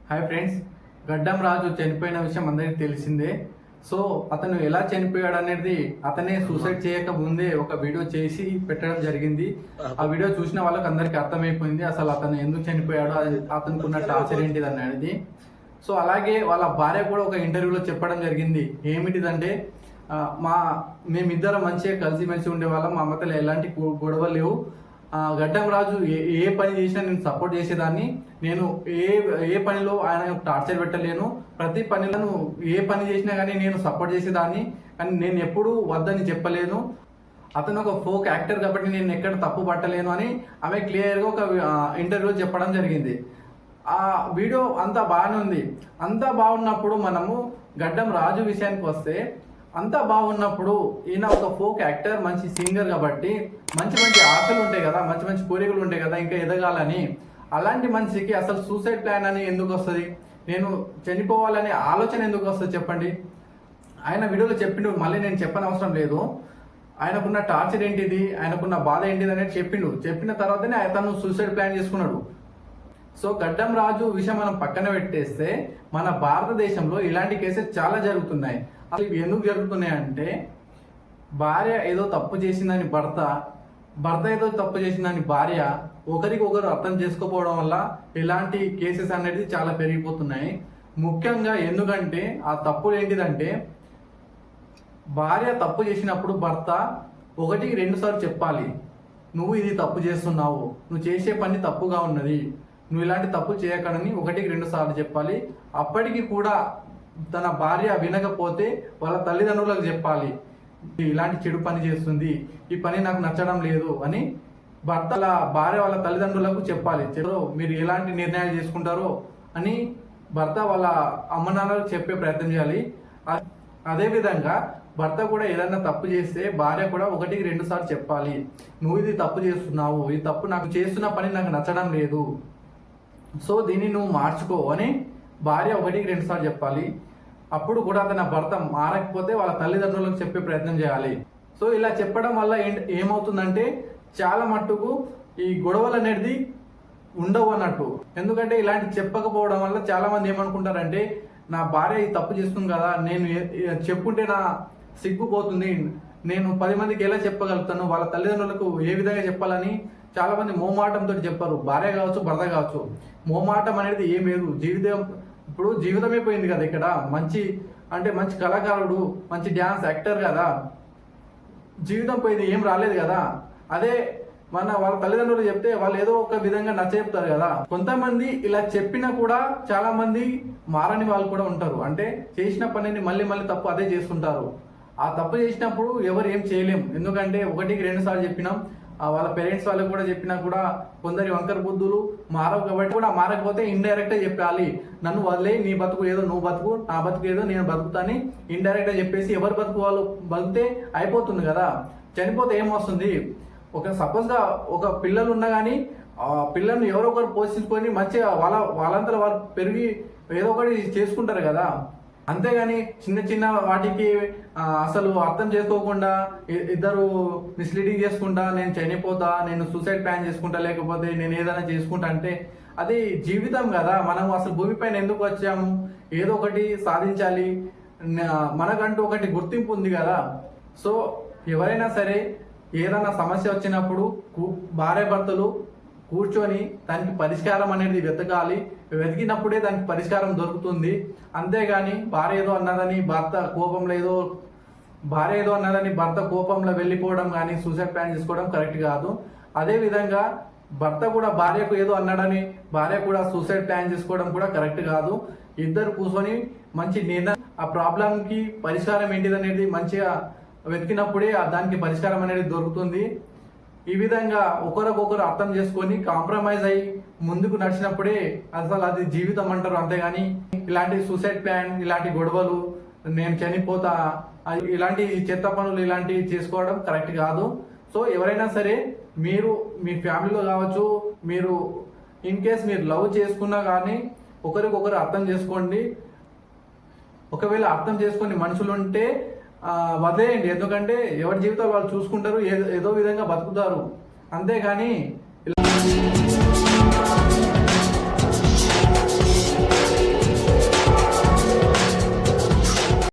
Hi friends, గడ్డం రాజు చనిపోయిన విషయం అందరికీ తెలిసిందే. సో అతను ఎలా చనిపోయాడు అనేది అతనే సూసైడ్ చేయక ముందే ఒక వీడియో చేసి పెట్టడం జరిగింది. ఆ వీడియో చూసిన వాళ్ళకి అందరికీ అర్థమైపోయింది అసలు అతను ఎందుకు చనిపోయాడు, అతనికి ఉన్న టార్చర్ ఏంటిది అనేది. సో అలాగే వాళ్ళ భార్య కూడా ఒక ఇంటర్వ్యూలో చెప్పడం జరిగింది. ఏమిటిదంటే మేమిద్దరం మంచిగా కలిసిమెలిసి ఉండేవాళ్ళం, మా మధ్యలో ఎలాంటి గొడవలు లేవు. గడ్డం రాజు ఏ పని చేసినా నేను సపోర్ట్ చేసేదాన్ని. నేను ఏ పనిలో ఆయన టార్చర్ పెట్టలేను. ప్రతి పనిలో ఏ పని చేసినా కానీ నేను సపోర్ట్ చేసేదాన్ని, కానీ నేను ఎప్పుడూ వద్దని చెప్పలేను. అతను ఒక ఫోక్ యాక్టర్ కాబట్టి నేను ఎక్కడ తప్పు పట్టలేను అని ఆమె క్లియర్గా ఒక ఇంటర్వ్యూలో చెప్పడం జరిగింది. ఆ వీడియో అంతా బాగానే ఉంది. అంతా బాగున్నప్పుడు మనము గడ్డం రాజు విషయానికి వస్తే, అంతా బాగున్నప్పుడు ఈయన ఒక ఫోక్ యాక్టర్, మంచి సింగర్ కాబట్టి మంచి మంచి ఆశలు ఉంటాయి కదా, మంచి మంచి కోరికలు ఉంటాయి కదా ఇంకా ఎదగాలని. అలాంటి మనిషికి అసలు సూసైడ్ ప్లాన్ అని ఎందుకు వస్తుంది, నేను చనిపోవాలనే ఆలోచన ఎందుకు వస్తుంది చెప్పండి. ఆయన వీడియోలో చెప్పిండు, మళ్ళీ నేను చెప్పని అవసరం లేదు. ఆయనకున్న టార్చర్ ఏంటిది, ఆయనకున్న బాధ ఏంటిది అనేది చెప్పిండు. చెప్పిన తర్వాతనే అతను సూసైడ్ ప్లాన్ చేసుకున్నాడు. సో గడ్డం రాజు విషయం మనం పక్కన పెట్టేస్తే మన భారతదేశంలో ఇలాంటి కేసెస్ చాలా జరుగుతున్నాయి. అసలు ఇవి ఎందుకు జరుగుతున్నాయి అంటే, భార్య ఏదో తప్పు చేసిందని భర్త ఏదో తప్పు చేసిందని భార్య ఒకరికొకరు అర్థం చేసుకోకపోవడం వల్ల ఇలాంటి కేసెస్ అనేది చాలా పెరిగిపోతున్నాయి. ముఖ్యంగా ఎందుకంటే ఆ తప్పులు ఏంటిదంటే, భార్య తప్పు చేసినప్పుడు భర్త 1-2 సార్లు చెప్పాలి, నువ్వు ఇది తప్పు చేస్తున్నావు, నువ్వు చేసే పని తప్పుగా ఉన్నది, నువ్వు ఇలాంటి తప్పు చేయకనని 1-2 సార్లు చెప్పాలి. అప్పటికి కూడా తన భార్య వినకపోతే వాళ్ళ తల్లిదండ్రులకు చెప్పాలి, ఇలాంటి చెడు పని చేస్తుంది, ఈ పని నాకు నచ్చడం లేదు అని భార్య వాళ్ళ తల్లిదండ్రులకు చెప్పాలి. మీరు ఎలాంటి నిర్ణయాలు చేసుకుంటారో అని భర్త వాళ్ళ అమ్మ నాన్నలకు చెప్పే ప్రయత్నం చేయాలి. అదేవిధంగా భర్త కూడా ఏదైనా తప్పు చేస్తే భార్య కూడా 1-2 సార్లు చెప్పాలి, నువ్వు ఇది తప్పు చేస్తున్నావు, ఈ తప్పు నాకు చేస్తున్న పని నాకు నచ్చడం లేదు, సో దీన్ని నువ్వు మార్చుకో అని భార్య 1-2 సార్లు చెప్పాలి. అప్పుడు కూడా తన భర్త మారకపోతే వాళ్ళ తల్లిదండ్రులకు చెప్పే ప్రయత్నం చేయాలి. సో ఇలా చెప్పడం వల్ల ఏమవుతుందంటే చాలా మట్టుకు ఈ గొడవలు అనేది ఉండవు అన్నట్టు. ఎందుకంటే ఇలాంటి చెప్పకపోవడం వల్ల చాలా మంది ఏమనుకుంటారంటే, నా భార్య ఈ తప్పు చేస్తుంది కదా, నేను చెప్పుంటే నా సిగ్గుపోతుంది, నేను 10 మందికి ఎలా చెప్పగలుగుతాను, వాళ్ళ తల్లిదండ్రులకు ఏ విధంగా చెప్పాలని చాలా మంది మోమాటంతో చెప్పారు. భార్య కావచ్చు, భర్త కావచ్చు. మోమాటం అనేది ఏం లేదు. ఇప్పుడు జీవితమే పోయింది కదా ఇక్కడ. మంచి కళాకారుడు, మంచి డ్యాన్స్ యాక్టర్ కదా, జీవితం పోయింది, ఏం రాలేదు కదా. అదే వాళ్ళ తల్లిదండ్రులు చెప్తే వాళ్ళు ఏదో ఒక విధంగా నచ్చచెప్తారు కదా. కొంతమంది ఇలా చెప్పినా కూడా చాలా మంది మారని వాళ్ళు కూడా ఉంటారు. అంటే చేసిన పనిని మళ్ళీ మళ్ళీ తప్పు అదే చేస్తుంటారు. ఆ తప్పు చేసినప్పుడు ఎవరు ఏం చేయలేం. ఎందుకంటే 1-2 సార్లు చెప్పినాం, వాళ్ళ పేరెంట్స్ వాళ్ళకి కూడా చెప్పినా కూడా కొందరి వంకర బుద్ధులు మారవు కాబట్టి కూడా మారకపోతే ఇండైరెక్ట్గా చెప్పాలి, నన్ను వదిలే, నీ బతుకు ఏదో నువ్వు బతుకు, నా బతుకు ఏదో నేను బతుకుతాని ఇండైరెక్ట్గా చెప్పేసి ఎవరి బతుకు వాళ్ళు బతికితే అయిపోతుంది కదా. చనిపోతే ఏమొస్తుంది, సపోజ్గా ఒక పిల్లలు ఉన్నా కానీ ఆ పిల్లల్ని ఎవరో ఒకరు పోషించుకొని మంచిగా వాళ్ళంతా వాళ్ళు పెరిగి ఏదో ఒకటి చేసుకుంటారు కదా. అంతేగాని చిన్న చిన్న వాటికి అసలు అర్థం చేసుకోకుండా ఇద్దరు మిస్లీడింగ్ చేసుకుంటా, నేను చనిపోతా, నేను సూసైడ్ ప్లాన్ చేసుకుంటా, లేకపోతే నేను ఏదైనా చేసుకుంటా అంటే అది జీవితం కదా. మనం అసలు భూమిపైన ఎందుకు వచ్చాము, ఏదో ఒకటి సాధించాలి, మనకంటూ ఒకటి గుర్తింపు ఉంది కదా. సో ఎవరైనా సరే ఏదైనా సమస్య వచ్చినప్పుడు భార్య భర్తలు కూర్చొని దానికి పరిష్కారం అనేది వెతకాలి. వెతికినప్పుడే దానికి పరిష్కారం దొరుకుతుంది. అంతేగాని భార్య ఏదో అన్నదని భర్త కోపంలో వెళ్ళిపోవడం కానీ సూసైడ్ ప్లాన్ చేసుకోవడం కరెక్ట్ కాదు. అదేవిధంగా భర్త కూడా భార్యకు ఏదో అన్నాడని భార్య కూడా సూసైడ్ ప్లాన్ చేసుకోవడం కూడా కరెక్ట్ కాదు. ఇద్దరు కూర్చొని మంచి నిర్ణయం, ఆ ప్రాబ్లంకి పరిష్కారం ఏంటిదనేది మంచిగా వెతికినప్పుడే దానికి పరిష్కారం అనేది దొరుకుతుంది. ఈ విధంగా ఒకరికొకరు అర్థం చేసుకొని కాంప్రమైజ్ అయ్యి ముందుకు నడిచినప్పుడే అసలు అది జీవితం అంటారు. అంతేగాని ఇలాంటి సూసైడ్ ప్లాన్, ఇలాంటి గొడవలు, నేను చనిపోతా, ఇలాంటి చెత్త పనులు ఇలాంటివి చేసుకోవడం కరెక్ట్ కాదు. సో ఎవరైనా సరే మీరు మీ ఫ్యామిలీలో కావచ్చు, మీరు ఇన్ కేస్ మీరు లవ్ చేసుకున్నా కానీ ఒకరికొకరు అర్థం చేసుకోండి. ఒకవేళ అర్థం చేసుకొని మనుషులు ఉంటే వదిలేయండి. ఎందుకంటే ఎవరి జీవితాలు వాళ్ళు చూసుకుంటారు, ఏదో విధంగా బతుకుతారు. అంతేగాని